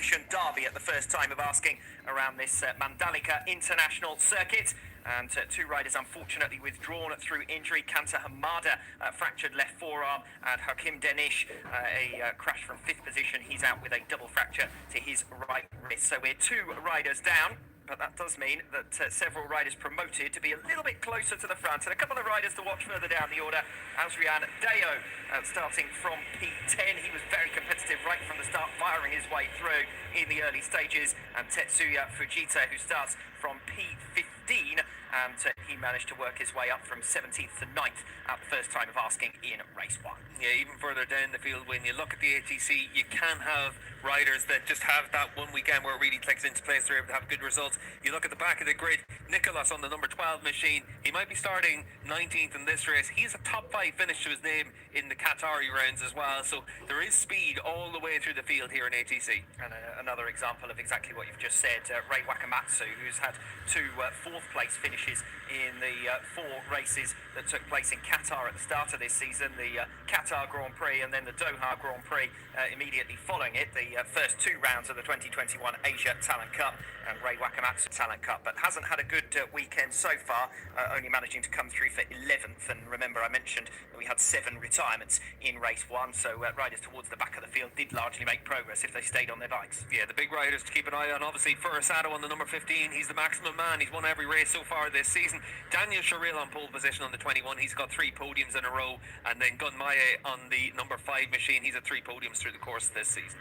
exhibition derby at the first time of asking around this Mandalika International Circuit. And two riders unfortunately withdrawn through injury. Kanta Hamada, fractured left forearm, and Hakim Denish, a crash from fifth position. He's out with a double fracture to his right wrist. So we're two riders down. But that does mean that several riders promoted to be a little bit closer to the front. And a couple of riders to watch further down the order. Adrian Deo, starting from P10. He was very competitive right from the start, firing his way through in the early stages. And Tetsuya Fujita, who starts from P15. And he managed to work his way up from 17th to 9th at the first time of asking in race one. Yeah, even further down the field, when you look at the ATC, you can have riders that just have that one weekend where it really clicks into place. They're able to have good results. You look at the back of the grid, Nicholas on the number 12 machine. He might be starting 19th in this race. He's a top 5 finish to his name in the Qatari rounds as well. So there is speed all the way through the field here in ATC. And another example of exactly what you've just said, Rei Wakamatsu, who's had two fourth place finishes in the 4 races that took place in Qatar at the start of this season, the Qatar Grand Prix and then the Doha Grand Prix immediately following it, the first 2 rounds of the 2021 Asia Talent Cup and Rei Wakamatsu Talent Cup, but hasn't had a good weekend so far, only managing to come through for 11th. And remember, I mentioned that we had 7 retirements in race 1, so riders towards the back of the field did largely make progress if they stayed on their bikes. Yeah, the big riders to keep an eye on, obviously Furasato on the number 15, he's the maximum man, he's won every race so far this season. Daniel Sharil on pole position on the 21, he's got 3 podiums in a row, and then Gunmaye on the number 5 machine, he's had 3 podiums through the course this season.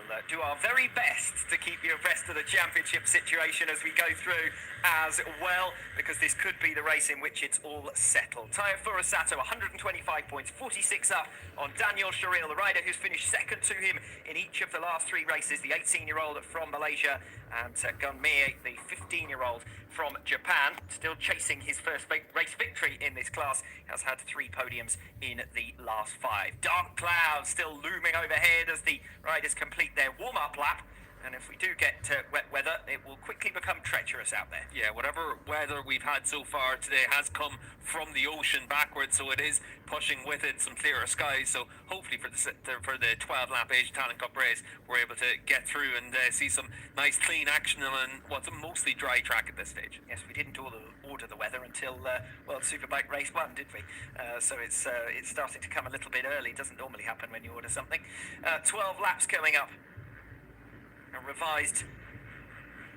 We'll do our very best to keep you abreast of the championship situation as we go through as well, because this could be the race in which it's all settled. Taya Furasato, 125 points, 46 up on Daniel Sharil, the rider who's finished second to him in each of the last 3 races, the 18-year-old from Malaysia, and Gunmaye, the 15-year-old from Japan, still chasing his first race victory in this class, has had 3 podiums in the last 5. Dark clouds still looming overhead as the riders complete their warm-up lap. And if we do get wet weather, it will quickly become treacherous out there. Yeah, whatever weather we've had so far today has come from the ocean backwards, so it is pushing with it some clearer skies. So hopefully for the 12-lap Asia Talent Cup race, we're able to get through and see some nice clean action on what's a mostly dry track at this stage. Yes, we didn't order the weather until World Superbike Race 1, did we? So it's starting to come a little bit early. It doesn't normally happen when you order something. 12 laps coming up. A revised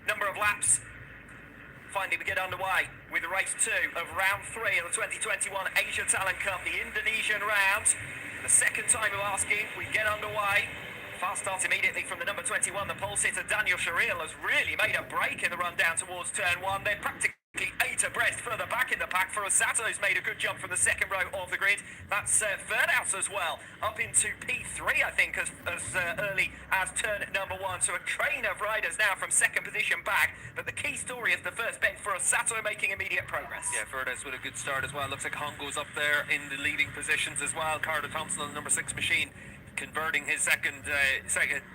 number of laps. Finally we get underway with race 2 of round 3 of the 2021 Asia Talent Cup, the Indonesian round. The second time of asking, we get underway. Fast start immediately from the number 21, the pole sitter Daniel Sharil has really made a break in the run down towards turn 1. They're practically 8 abreast further back in the pack. Furasato's made a good jump from the second row of the grid. That's Verdaus as well, up into P3, I think, as early as turn number 1. So a train of riders now from second position back. But the key story is the first bend, Furasato making immediate progress. Yeah, Verdaus with a good start as well. Looks like Hongo's up there in the leading positions as well. Carter Thompson on the number 6 machine, converting his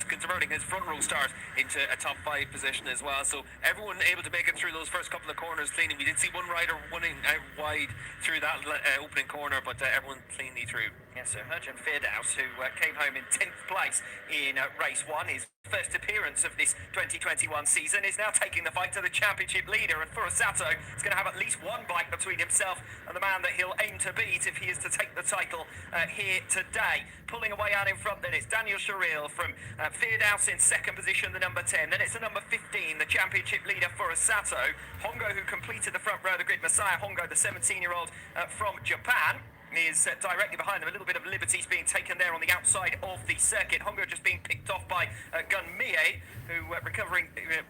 converting his front row start into a top 5 position as well. So everyone able to make it through those first couple of corners cleanly. We did see one rider running out wide through that opening corner, but everyone cleanly through. Yes, so Herjan Verdaus, who came home in 10th place in race 1, his first appearance of this 2021 season, is now taking the fight to the championship leader. And Furasato is going to have at least one bike between himself and the man that he'll aim to beat if he is to take the title here today. Pulling away out in front then, it's Daniel Sharil from Verdaus in second position, the number 10. Then it's the number 15, the championship leader Furasato. Hongo, who completed the front row of the grid, Masaya Hongo, the 17-year-old from Japan, is directly behind them. A little bit of liberties being taken there on the outside of the circuit. Hongo just being picked off by Gunmaye, who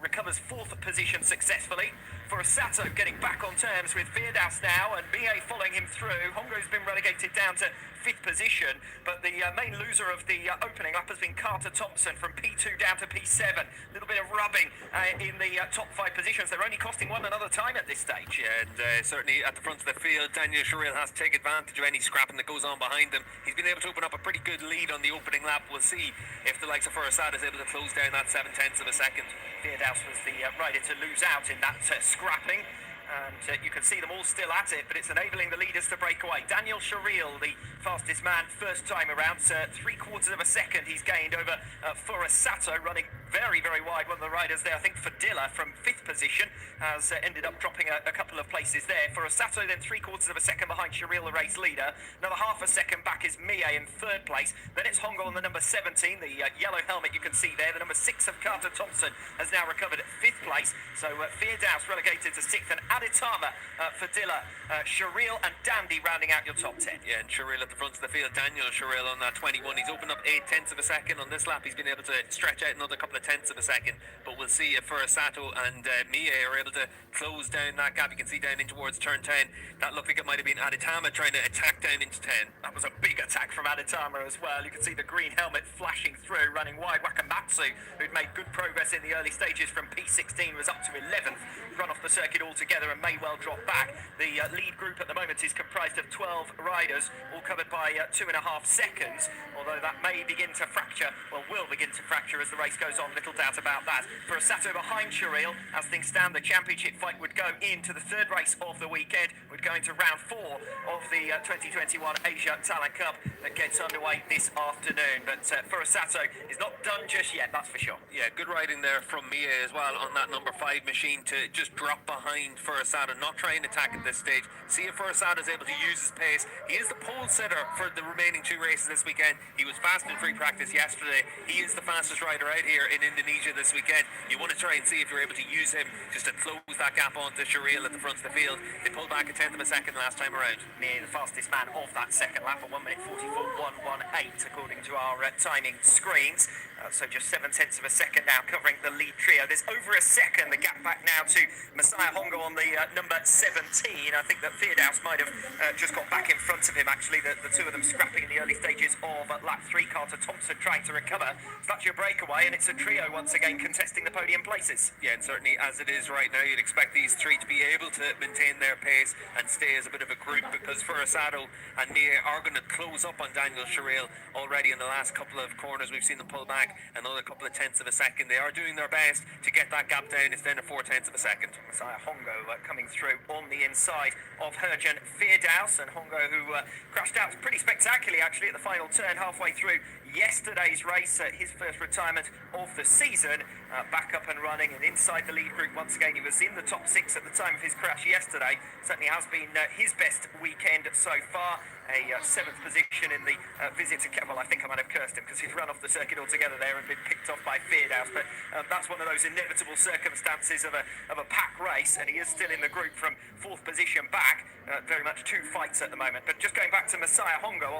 recovers 4th position successfully. Furasato getting back on terms with Verdaus now, and Mie following him through. Hongo's been relegated down to 5th position, but the main loser of the opening up has been Carter Thompson from P2 down to P7. A little bit of rubbing in the top 5 positions. They're only costing one another time at this stage. Yeah, and certainly at the front of the field, Daniel Sharil has to take advantage of any scrapping that goes on behind him. He's been able to open up a pretty good lead on the opening lap. We'll see if the likes of Furasato is able to close down that 7/10 of a second. Verdaus was the rider to lose out in that scrapping. And you can see them all still at it, but it's enabling the leaders to break away. Daniel Sharil, the fastest man first time around, 3/4 of a second he's gained over Furasato, running very, very wide. One of the riders there, I think Fadilla from 5th position, has ended up dropping a couple of places there. For Osato, then 3/4 of a second behind Shireel, the race leader. Another half a second back is Mie in 3rd place. Then it's Hongo on the number 17, the yellow helmet you can see there. The number 6 of Carter Thompson has now recovered at 5th place. So Feardouse relegated to 6th, and Aditama, Fadilla, Shireel and Dandy rounding out your top 10. Yeah, and Shireel at the front of the field. Daniel Shireel on that 21. He's opened up 8/10 of a second. On this lap, he's been able to stretch out another couple of tenths of a second. But we'll see if Furusato and Mie are able to close down that gap. You can see down in towards turn 10. That looked like it might have been Aditama trying to attack down into 10. That was a big attack from Aditama as well. You can see the green helmet flashing through, running wide. Wakamatsu, who'd made good progress in the early stages from P16, was up to 11th, run off the circuit altogether and may well drop back. The lead group at the moment is comprised of 12 riders, all covered by 2.5 seconds, although that may begin to fracture, well, will begin to fracture as the race goes on, little doubt about that. For Osato behind Shireel, as things stand, the championship fight would go into the 3rd race of the weekend, would go into round 4 of the 2021 Asia Talent Cup that gets underway this afternoon. But Furusato is not done just yet, that's for sure. Yeah, good riding there from Mie as well on that number 5 machine to just drop behind Furusato, not try and attack at this stage. See if Furusato is able to use his pace. He is the pole sitter for the remaining 2 races this weekend. He was fast in free practice yesterday. He is the fastest rider out here in Indonesia this weekend. You want to try and see if you're able to use him just to close that gap onto Shireel at the front of the field. They pulled back a 10th of a second last time around. Mie, the fastest man of that second lap, at 1 minute 44.118 according to our timing screens. So just 7/10 of a second now covering the lead trio. There's over a second, the gap back now to Messiah Hongo on the number 17. I think that Feardouse might have just got back in front of him, actually. The two of them scrapping in the early stages of lap 3. Carter Thompson trying to recover. So that's your breakaway, and it's a trio once again contesting the podium places. Yeah, and certainly as it is right now, you'd expect these 3 to be able to maintain their pace and stay as a bit of a group, because Furusato and Mie are going to close up on Daniel Shireel already in the last couple of corners. We've seen them pull back another couple of tenths of a second. They are doing their best to get that gap down. It's down to 4/10 of a second. Messiah Hongo coming through on the inside of Herjan Feardouse, and Hongo who crashed out pretty spectacularly actually at the final turn halfway through yesterday's race, his first retirement of the season, back up and running and inside the lead group once again. He was in the top 6 at the time of his crash yesterday. Certainly has been his best weekend so far. A 7th position in the visit to well, I think I might have cursed him because he's run off the circuit altogether there and been picked off by Feardouse, but that's one of those inevitable circumstances of a pack race, and he is still in the group from 4th position back. Very much 2 fights at the moment. But just going back to Messiah Hongo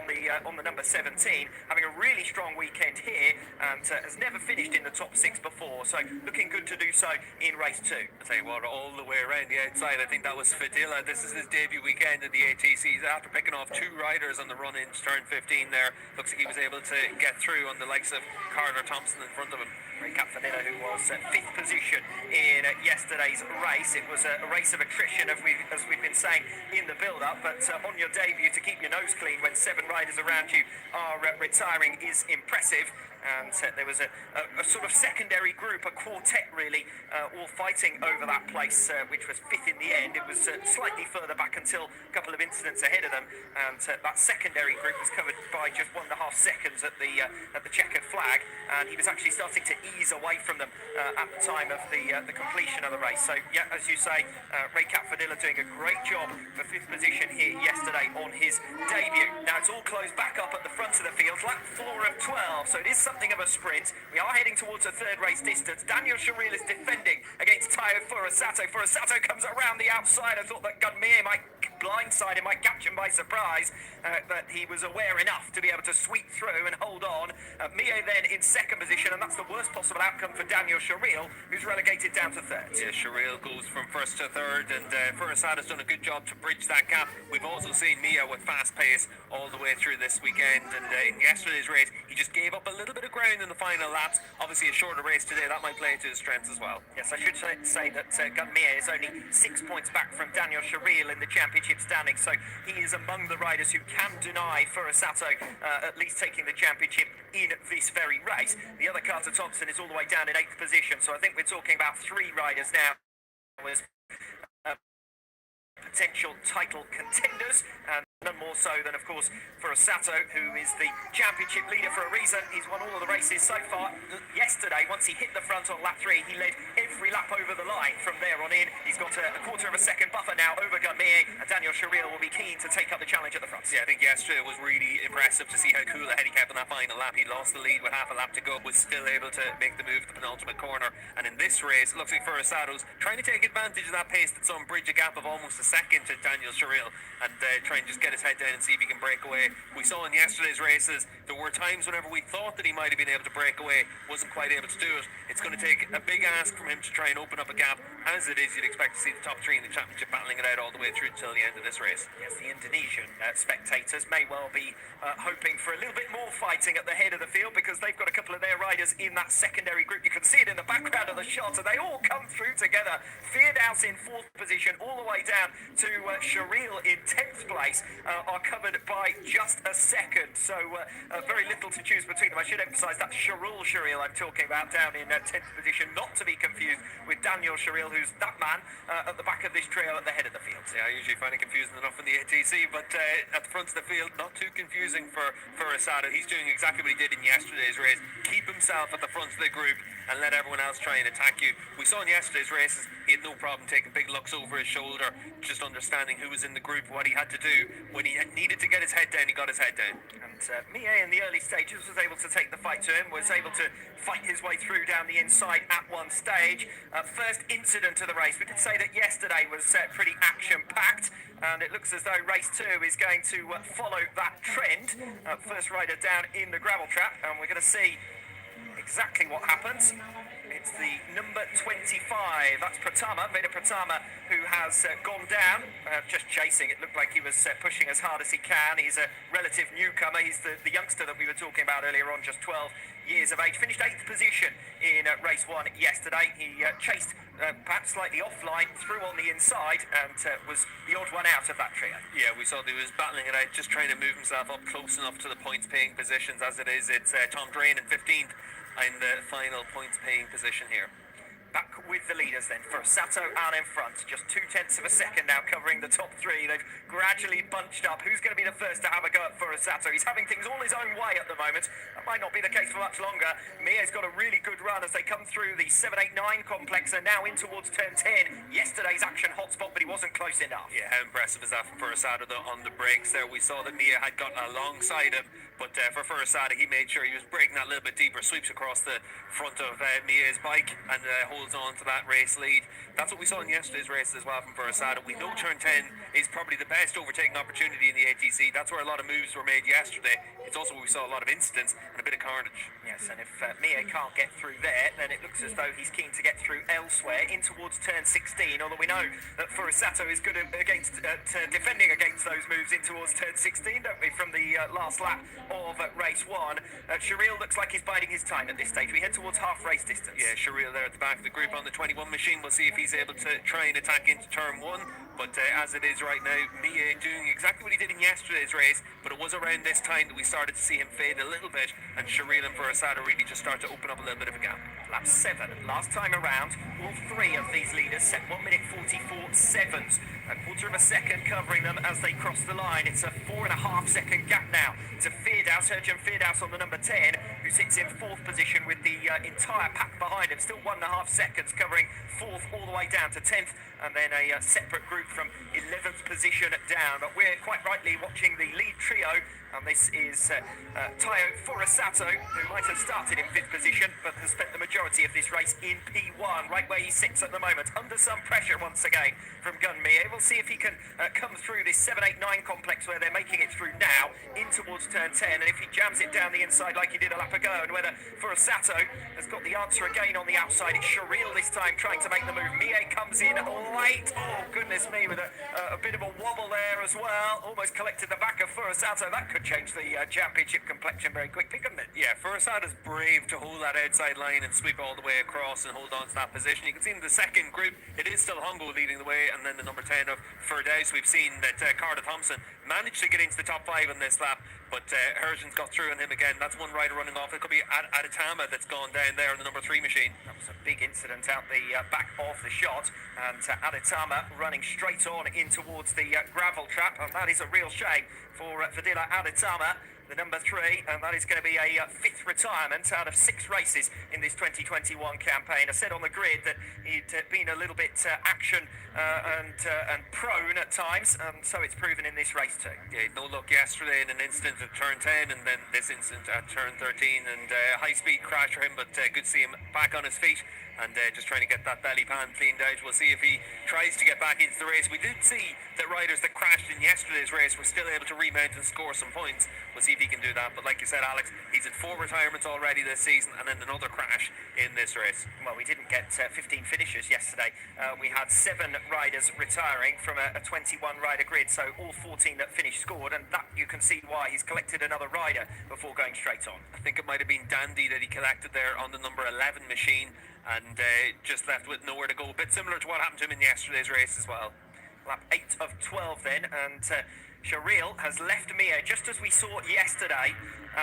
on the number 17, having a really strong weekend here, and has never finished in the top 6 before, so looking good to do so in race 2. I'll tell you what, all the way around the outside, I think that was Fadilla. This is his debut weekend in the ATCs. After picking off 2 riders on the run in turn 15 there, looks like he was able to get through on the likes of Carter Thompson in front of him. Recap Fadilla, who was 5th position in yesterday's race. It was a race of attrition, as we've been saying in the build-up, but on your debut to keep your nose clean when 7 riders around you are retiring is impressive. And there was a sort of secondary group, a quartet really, all fighting over that place, which was 5th in the end. It was slightly further back until a couple of incidents ahead of them, and that secondary group was covered by just 1.5 seconds at the checkered flag, and he was actually starting to ease away from them at the time of the completion of the race. So yeah, as you say, Ray Fadilla doing a great job for 5th position here yesterday on his debut. Now it's all closed back up at the front of the field, lap 4 of 12, so it is something of a sprint. We are heading towards a 3rd race distance. Daniel Shireel is defending against Tayo Furusato. Furusato comes around the outside. I thought that Gunmir might blindside him, might catch him by surprise, but he was aware enough to be able to sweep through and hold on. Mie then in 2nd position, and that's the worst possible outcome for Daniel Shireel, who's relegated down to 3rd. Yeah, Shireel goes from 1st to 3rd, and Furusato's done a good job to bridge that gap. We've also seen Mie with fast pace all the way through this weekend, and in yesterday's race, he just gave up a little bit of ground in the final laps. Obviously a shorter race today, that might play to his strengths as well. Yes, I should say that Gunmir is only 6 points back from Daniel Shireel in the championship standing, so he is among the riders who can deny Furusato at least taking the championship in this very race. The other, Carter Thompson, is all the way down in 8th position, so I think we're talking about 3 riders now as potential title contenders, and None more so than, of course, Furusato, who is the championship leader for a reason. He's won all of the races so far. Yesterday, once he hit the front on lap 3, he led every lap over the line from there on in. He's got a quarter of a second buffer now over Gunmie, and Daniel Sharil will be keen to take up the challenge at the front. Yeah, I think yesterday was really impressive to see how cool ahead he kept on that final lap. He lost the lead with half a lap to go, was still able to make the move to the penultimate corner. And in this race, it looks like Furusato's trying to take advantage of that pace that's on, bridge a gap of almost a second to Daniel Sharil, and try and just get his head down and see if he can break away. We saw in yesterday's races, there were times whenever we thought that he might have been able to break away, wasn't quite able to do it. It's going to take a big ask from him to try and open up a gap. As it is, you'd expect to see the top 3 in the championship battling it out all the way through till the end of this race. Yes, the Indonesian spectators may well be hoping for a little bit more fighting at the head of the field, because they've got a couple of their riders in that secondary group. You can see it in the background of the shot, and they all come through together. Feardouse in 4th position, all the way down to Sharil in 10th place, are covered by just a second. So very little to choose between them. I should emphasise that Sharil I'm talking about down in 10th position, not to be confused with Daniel Sharil, who's that man at the back of this trio at the head of the field. Yeah, I usually find it confusing enough in the ATC, but at the front of the field, not too confusing for Asada. He's doing exactly what he did in yesterday's race. Keep himself at the front of the group and let everyone else try and attack you. We saw in yesterday's races, he had no problem taking big looks over his shoulder, just understanding who was in the group, what he had to do. When he needed to get his head down, he got his head down. And Mie in the early stages was able to take the fight to him, was able to fight his way through down the inside at one stage. First incident of the race, we did say that yesterday was pretty action-packed, and it looks as though race 2 is going to follow that trend. First rider down in the gravel trap, and we're going to see exactly what happens. It's the number 25, that's Veda Pratama, who has gone down, just chasing. It looked like he was pushing as hard as he can. He's a relative newcomer. He's the youngster that we were talking about earlier on, just 12 years of age. Finished 8th position in race 1 yesterday. He chased perhaps slightly offline, through on the inside, and was the odd one out of that trio. Yeah, we saw that he was battling it out, just trying to move himself up close enough to the points-paying positions. As it is, it's Tom Drain in 15th in the final points-paying position here. Back with the leaders then. Furusato out in front, just 0.2 of a second now covering the top 3. They've gradually bunched up. Who's going to be the first to have a go at Furusato? He's having things all his own way at the moment. That might not be the case for much longer. Mie's got a really good run as they come through the 7-8-9 complex and now in towards turn 10. Yesterday's action hotspot, but he wasn't close enough. Yeah, how impressive is that from Furusato on the brakes there? We saw that Mie had gotten alongside him, but for Furusato, he made sure he was braking that little bit deeper, sweeps across the front of Mie's bike and holds on to that race lead. That's what we saw in yesterday's race as well from Furusato. We know turn 10 is probably the best overtaking opportunity in the ATC. That's where a lot of moves were made yesterday. It's also where we saw a lot of incidents and a bit of carnage. Yes, and if Mie can't get through there, then it looks as though he's keen to get through elsewhere in towards turn 16, although we know that Furusato is good against defending against those moves in towards turn 16, don't we, from the last lap of race 1. Sharil looks like he's biding his time at this stage. We head towards half race distance. Yeah, Sharil there at the back of the group on the 21 machine. We'll see if he's able to try and attack into turn 1, but as it is right now, Mie doing exactly what he did in yesterday's race, but it was around this time that we started to see him fade a little bit, and Sharil and Furusato really just start to open up a little bit of a gap. Lap 7, last time around, all 3 of these leaders set 1 minute 44 seconds. A quarter of a second covering them as they cross the line. It's a 4.5 second gap now to Feardouse, Herjan Feardouse on the number 10, who sits in 4th position with the entire pack behind him. Still 1.5 seconds covering 4th all the way down to 10th, and then a separate group from 11th position down. But we're quite rightly watching the lead trio, and this is Tayo Furusato, who might have started in 5th position, but has spent the majority of this race in P1, right where he sits at the moment, under some pressure once again from Gunmie. We'll see if he can come through this 7-8-9 complex where they're making it through now, in towards turn 10, and if he jams it down the inside like he did a lap ago, and whether Furusato has got the answer again on the outside. It's Sharil this time trying to make the move. Mie comes in late. Oh, goodness me, with a bit of a wobble there as well. Almost collected the back of Furusato. That could change the championship complexion very quickly, couldn't it? Yeah, Furusato's brave to hold that outside line and sweep all the way across and hold on to that position. You can see in the second group, it is still Hongo leading the way, and then the number 10 of Firdaus. We've seen that Carter Thompson managed to get into the top 5 on this lap, but Hergen's got through on him again. That's one rider running off. It could be Adatama that's gone down there in the number 3 machine. That was a big incident out the back of the shot, and Adatama running straight on in towards the gravel trap, and that is a real shame for Fadila Adatama, the number 3, and that is going to be a 5th retirement out of 6 races in this 2021 campaign. I said on the grid that he'd been a little bit action and prone at times, so it's proven in this race too. Yeah, no luck yesterday in an incident at turn 10, and then this incident at turn 13, and high-speed crash for him, but good to see him back on his feet and just trying to get that belly pan cleaned out. We'll see if he tries to get back into the race. We did see that riders that crashed in yesterday's race were still able to remount and score some points. We'll see if he can do that. But like you said, Alex, he's at 4 retirements already this season, and then another crash in this race. Well, we didn't get 15 finishers yesterday. We had 7 riders retiring from a 21 rider grid, so all 14 that finished scored, and that you can see why he's collected another rider before going straight on. I think it might have been Dandy that he collected there on the number 11 machine, and just left with nowhere to go. A bit similar to what happened to him in yesterday's race as well. Lap 8 of 12 then, and Sharil has left Mia just as we saw yesterday,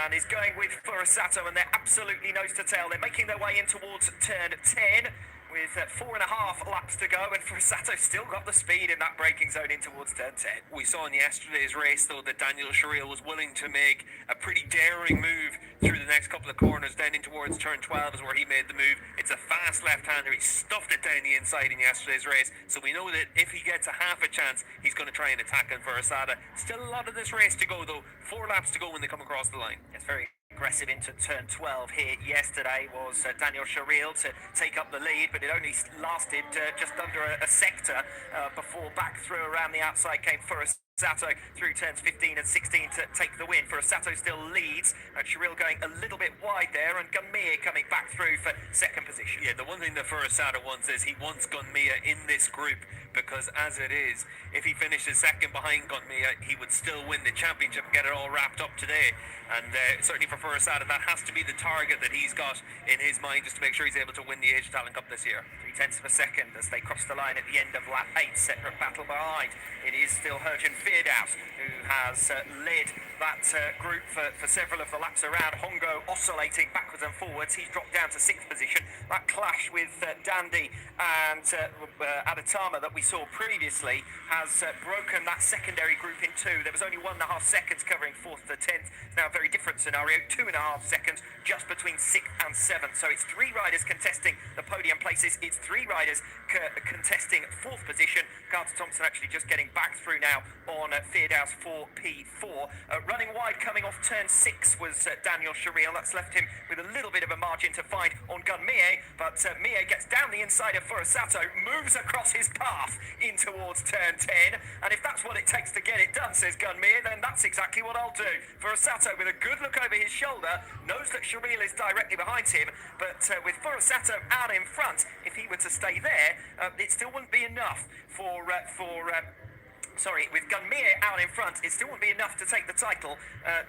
and is going with Furusato, and they're absolutely nose to tail. They're making their way in towards turn 10 with 4.5 laps to go, and Furusato still got the speed in that braking zone in towards turn 10. We saw in yesterday's race, though, that Daniel Sharil was willing to make a pretty daring move through the next couple of corners, down in towards turn 12 is where he made the move. It's a fast left-hander. He stuffed it down the inside in yesterday's race, so we know that if he gets a half a chance, he's going to try and attack on Furusato. Still a lot of this race to go, though. 4 laps to go when they come across the line. It's very aggressive into turn 12 here. Yesterday was Daniel Sharil to take up the lead, but it only lasted just under a sector before back through around the outside came Furusato through turns 15 and 16 to take the win. Furusato still leads, Sharil going a little bit wide there, and Gunmia coming back through for second position. Yeah, the one thing that Furusato wants is he wants Gunmia in this group, because as it is, if he finishes second behind Gunmia, he would still win the championship and get it all wrapped up today. And certainly for Furusato, that has to be the target that he's got in his mind, just to make sure he's able to win the Age Talent Cup this year. 0.3 of a second as they cross the line at the end of lap 8. Separate battle behind. It is still Hergen Feardaus who has led that group for several of the laps around. Hongo oscillating backwards and forwards. He's dropped down to 6th position. That clash with Dandy and Adatama that we saw previously has broken that secondary group in 2. There was only 1.5 seconds covering 4th to 10th. Now a very different scenario. 2.5 seconds just between 6th and 7th. So it's 3 riders contesting the podium places. It's 3 riders contesting 4th position. Carter Thompson actually just getting back through now on Feardaus for P4. Running wide coming off turn 6 was Daniel Sharil. That's left him with a little bit of a margin to find on Gunmia, but Mia gets down the inside of Furusato, moves across his path in towards turn 10, and if that's what it takes to get it done, says Gunmia, then that's exactly what I'll do. Furusato with a good look over his shoulder, knows that Sharil is directly behind him, but with Furusato out in front, if he were to stay there, it still wouldn't be enough with Gunmia out in front, it still wouldn't be enough to take the title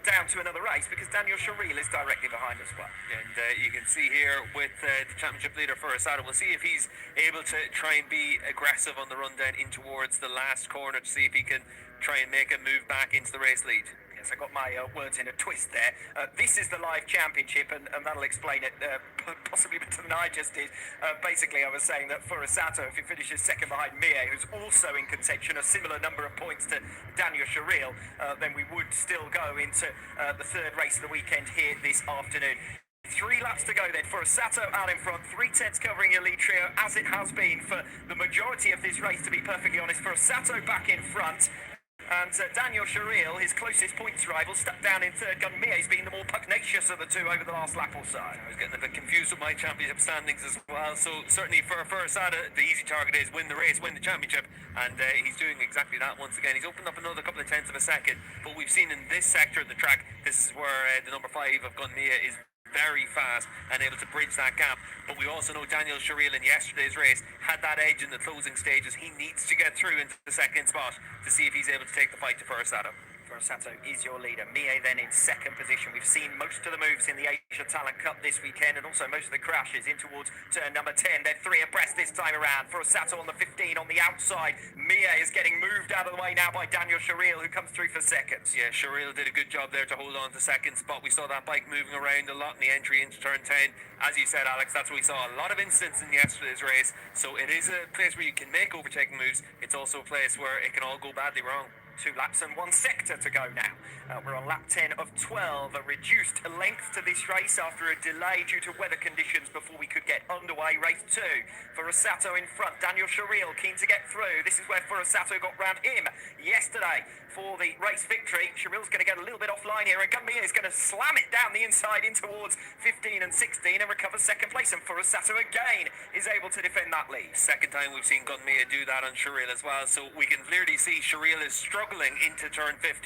down to another race, because Daniel Sharil is directly behind as well. And you can see here with the championship leader Furusato, we'll see if he's able to try and be aggressive on the run down in towards the last corner to see if he can try and make a move back into the race lead. Yes, I got my words in a twist there. This is the live championship, and that'll explain it possibly better than I just did. Basically, I was saying that Furusato, if he finishes second behind Mia, who's also in contention, a similar number of points to Daniel Sharil, then we would still go into the 3rd race of the weekend here this afternoon. 3 laps to go then. Furusato out in front, 3/10 covering your lead trio, as it has been for the majority of this race, to be perfectly honest. Furusato back in front. And Daniel Sharil, his closest points rival, stuck down in 3rd. Gunmia has been the more pugnacious of the 2 over the last lap or so. I was getting a bit confused with my championship standings as well. So certainly for Furusato, the easy target is win the race, win the championship. And he's doing exactly that once again. He's opened up another couple of tenths of a second. But we've seen in this sector of the track, this is where the number 5 of Gunmia is very fast and able to bridge that gap. But we also know Daniel Sharil in yesterday's race had that edge in the closing stages. He needs to get through into the second spot to see if he's able to take the fight to Furusato. Sato is your leader. Mie then in second position. We've seen most of the moves in the Asia Talent Cup this weekend, and also most of the crashes in towards turn number 10. They're three abreast this time around. Sato on the 15 on the outside. Mie is getting moved out of the way now by Daniel Sharil, who comes through for seconds. Yeah, Sharil did a good job there to hold on to second spot. We saw that bike moving around a lot in the entry into turn 10. As you said, Alex, that's what we saw. A lot of incidents in yesterday's race. So it is a place where you can make overtaking moves. It's also a place where it can all go badly wrong. 2 laps and 1 sector to go now. We're on lap 10 of 12, a reduced length to this race after a delay due to weather conditions before we could get underway. Race 2, Sato in front, Daniel Sharil keen to get through. This is where Sato got round him yesterday for the race victory. Sharil's going to get a little bit offline here, and Gunmia is going to slam it down the inside in towards 15 and 16 and recover second place, and Sato again is able to defend that lead. Second time we've seen Gunmia do that on Sharil as well, so we can clearly see Sharil is struggling into turn 15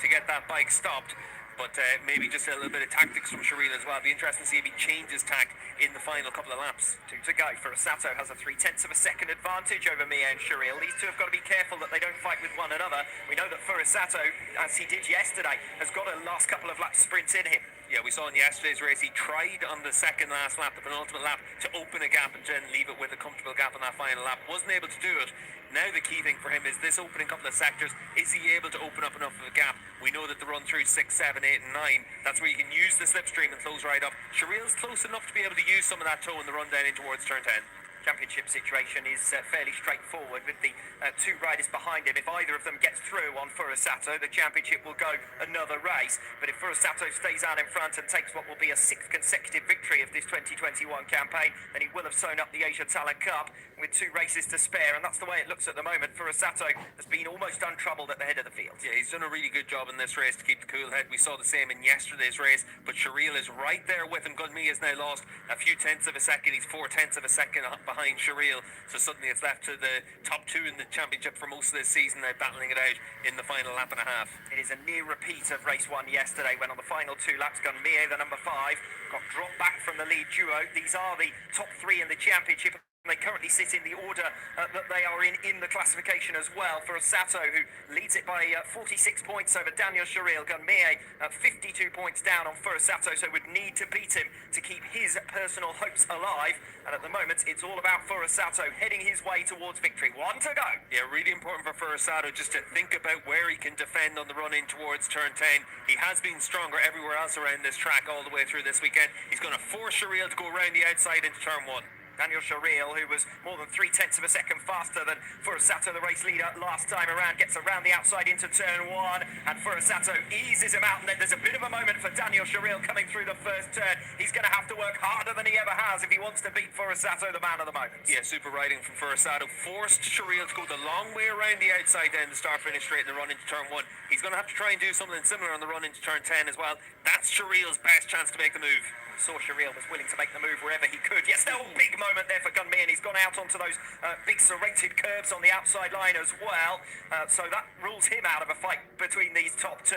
to get that bike stopped. But maybe just a little bit of tactics from Sharil as well. It'll be interesting to see if he changes tack in the final couple of laps. 2 to go. Sato has a 0.3 of a second advantage over Mie and Sharil. These two have got to be careful that they don't fight with one another. We know that Sato, as he did yesterday, has got a last couple of laps sprint in him. Yeah, we saw in yesterday's race, he tried on the second last lap, the penultimate lap, to open a gap and then leave it with a comfortable gap on that final lap. Wasn't able to do it. Now the key thing for him is this opening couple of sectors. Is he able to open up enough of a gap? We know that the run through 6, 7, 8 and 9, that's where you can use the slipstream and close right up. Sharil's close enough to be able to use some of that toe in the run down in towards turn 10. Championship situation is fairly straightforward with the 2 riders behind him. If either of them gets through on Sato, the championship will go another race. But if Sato stays out in front and takes what will be a 6th consecutive victory of this 2021 campaign, then he will have sewn up the Asia Talent Cup with 2 races to spare, and that's the way it looks at the moment. Sato has been almost untroubled at the head of the field. Yeah, he's done a really good job in this race to keep the cool head. We saw the same in yesterday's race, but Sharil is right there with him. Gunmi has now lost a few tenths of a second. He's 0.4 of a second behind Sharil, so suddenly it's left to the top 2 in the championship for most of this season. They're battling it out in the final lap and a half. It is a near repeat of race 1 yesterday, when on the final 2 laps, Gunmi, the number 5, got dropped back from the lead duo. These are the top 3 in the championship. They currently sit in the order that they are in the classification as well. Sato, who leads it by 46 points over Daniel Sharil. Gunmie 52 points down on Sato, so would need to beat him to keep his personal hopes alive. And at the moment, it's all about Sato heading his way towards victory. 1 to go. Yeah, really important for Sato just to think about where he can defend on the run in towards turn 10. He has been stronger everywhere else around this track all the way through this weekend. He's going to force Sharil to go around the outside into turn 1. Daniel Sharil, who was more than 0.3 of a second faster than Sato, the race leader, last time around, gets around the outside into turn 1, and Sato eases him out, and then there's a bit of a moment for Daniel Sharil coming through the first turn. He's going to have to work harder than he ever has if he wants to beat Sato, the man of the moment. Yeah, super riding from Sato. Forced Sharil to go the long way around the outside then to start finish straight in the run into turn 1. He's going to have to try and do something similar on the run into turn 10 as well. That's Sharil's best chance to make the move. Saw Sharil was willing to make the move wherever he could. Yes, no big moment there for Gunmi, and he's gone out onto those big serrated curves on the outside line as well. So that rules him out of a fight between these top 2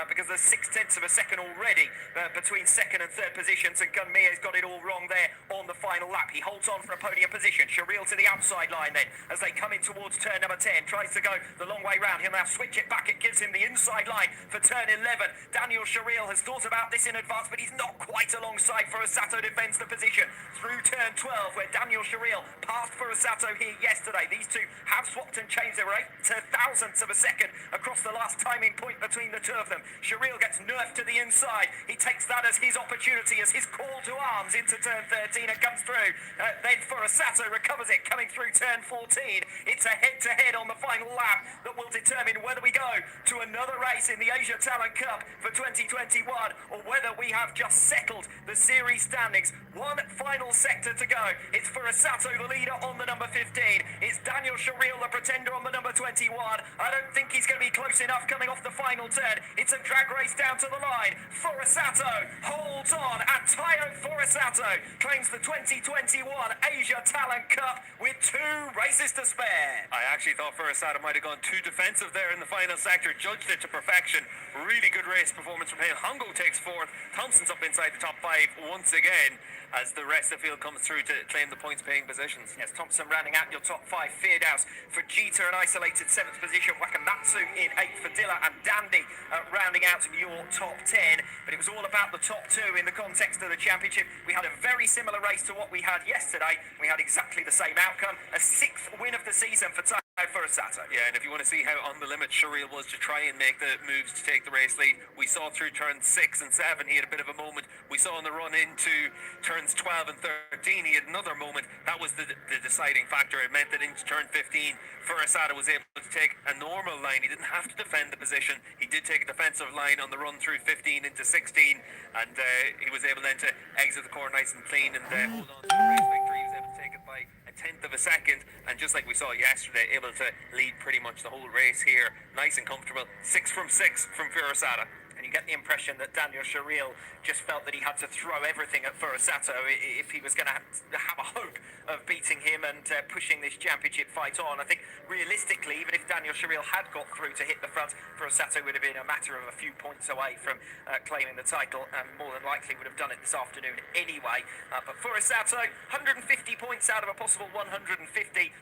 because there's 0.6 of a second already between second and third positions, and Gunmi has got it all wrong there on the final lap. He holds on for a podium position. Sharil to the outside line then as they come in towards turn number 10. Tries to go the long way round. He'll now switch it back. It gives him the inside line for turn 11. Daniel Sharil has thought about this in advance, but he's not quite alongside Sato, defends the position through turn 12, where Daniel Sharil passed Sato here yesterday. These two have swapped and changed their 0.8 of a second across the last timing point between the 2 of them. Sharil gets nerfed to the inside. He takes that as his opportunity, as his call to arms into turn 13 and comes through. Then Sato recovers it coming through turn 14. It's a head-to-head on the final lap that will determine whether we go to another race in the Asia Talent Cup for 2021 or whether we have just settled the series standings. 1 final sector to go. It's Sato, the leader, on the number 15. It's Daniel Sharil, the pretender, on the number 21. I don't think he's going to be close enough coming off the final turn. It's a drag race down to the line. Sato holds on, and Tayo Sato claims the 2021 Asia Talent Cup with 2 races to spare. I actually thought Sato might have gone too defensive there in the final sector. Judged it to perfection. Really good race performance from him. Hongo takes 4th. Thompson's up inside the top 5 once again as the rest of the field comes through to claim the points-paying positions. Yes, Thompson rounding out your top 5. Feardows for Jeter, an isolated 7th position. Wakamatsu in 8th for Dilla, and Dandy rounding out your top 10. But it was all about the top 2 in the context of the championship. We had a very similar race to what we had yesterday. We had exactly the same outcome. A 6th win of the season for Furusato. Yeah, and if you want to see how on the limit Shireel was to try and make the moves to take the race lead, we saw through turns 6 and 7 he had a bit of a moment. We saw on the run into turns 12 and 13 he had another moment. That was the deciding factor. It meant that into turn 15 Furusato was able to take a normal line. He didn't have to defend the position. He did take a defensive line on the run through 15 into 16, and he was able then to exit the corner nice and clean and hold on to the race victory. He was able to take it by a 10th of a second, and just like we saw yesterday, able to lead pretty much the whole race here, nice and comfortable. 6 from 6 from Furusato. And you get the impression that Daniel Shireel just felt that he had to throw everything at Furusato if he was going to have a hope of beating him and pushing this championship fight on. I think realistically, even if Daniel Shireel had got through to hit the front, Furusato would have been a matter of a few points away from claiming the title, and more than likely would have done it this afternoon anyway. But Furusato, 150 points out of a possible 150,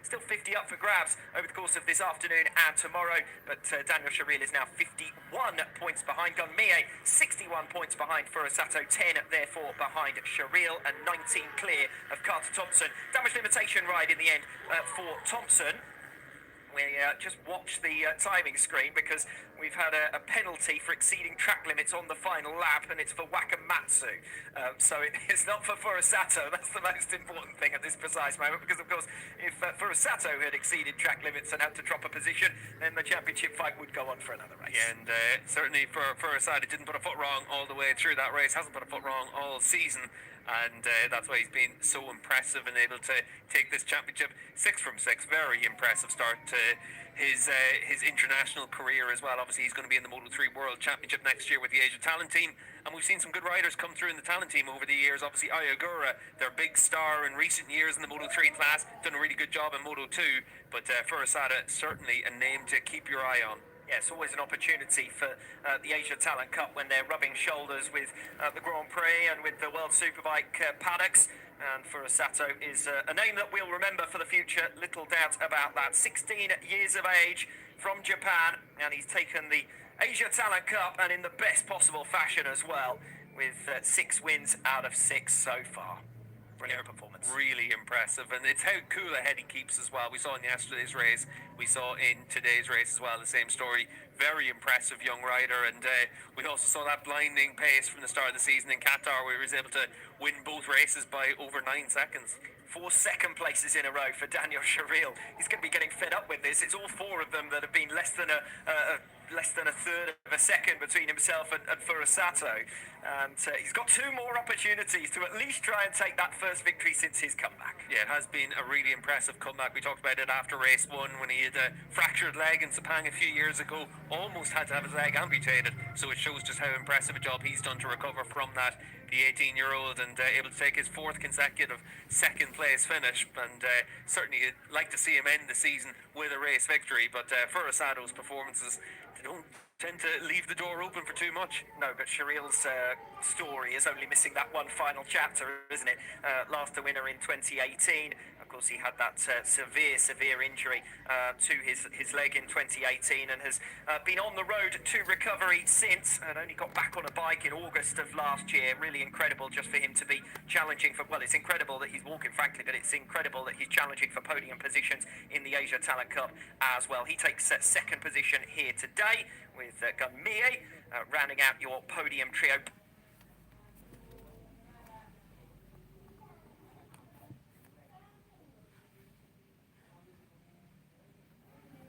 still 50 up for grabs over the course of this afternoon and tomorrow. But Daniel Shireel is now 51 points behind. Mie 61 points behind Furusato, 10 therefore behind Shireel, and 19 clear of Carter Thompson. Damage limitation ride in the end for Thompson. We just watched the timing screen because we've had a penalty for exceeding track limits on the final lap, and it's for Wakamatsu. So it's not for Furusato. That's the most important thing at this precise moment, because of course if Furusato had exceeded track limits and had to drop a position, then the championship fight would go on for another race. Yeah, and certainly for Furusato, didn't put a foot wrong all the way through that race, hasn't put a foot wrong all season, and that's why he's been so impressive and able to take this championship. 6 from 6, very impressive start to his international career as well. Obviously he's going to be in the Moto3 World Championship next year with the Asia Talent Team, and we've seen some good riders come through in the Talent Team over the years. Obviously Ayagura, their big star in recent years in the Moto3 class, done a really good job in Moto2, but Furusato certainly a name to keep your eye on. Yeah, it's always an opportunity for the Asia Talent Cup when they're rubbing shoulders with the Grand Prix and with the World Superbike paddocks. And Furusato is a name that we'll remember for the future, little doubt about that. 16 years of age from Japan, and he's taken the Asia Talent Cup, and in the best possible fashion as well, with 6 wins out of 6 so far. Brilliant performance. Really impressive, and it's how cool a head he keeps as well. We saw in yesterday's race, we saw in today's race as well, the same story. Very impressive young rider, and we also saw that blinding pace from the start of the season in Qatar, where he was able to win both races by over 9 seconds. 4 second places in a row for Daniel Shireel. He's going to be getting fed up with this. It's all 4 of them that have been less than a third of a second between himself and Furusato, and he's got 2 more opportunities to at least try and take that first victory since his comeback. Yeah, it has been a really impressive comeback. We talked about it after race 1 when he had a fractured leg in Sepang a few years ago, almost had to have his leg amputated, so it shows just how impressive a job he's done to recover from that. The 18-year-old, and able to take his 4th consecutive second place finish, and certainly you'd like to see him end the season with a race victory, but Furusato's performances, they don't tend to leave the door open for too much. No, but Shireel's story is only missing that one final chapter, isn't it? Last the winner in 2018. Of course, he had that severe injury to his leg in 2018, and has been on the road to recovery since, and only got back on a bike in August of last year. Really incredible just for him to be challenging for, well, it's incredible that he's walking, frankly, but it's incredible that he's challenging for podium positions in the Asia Talent Cup as well. He takes 2nd position here today with Gunmie, rounding out your podium trio.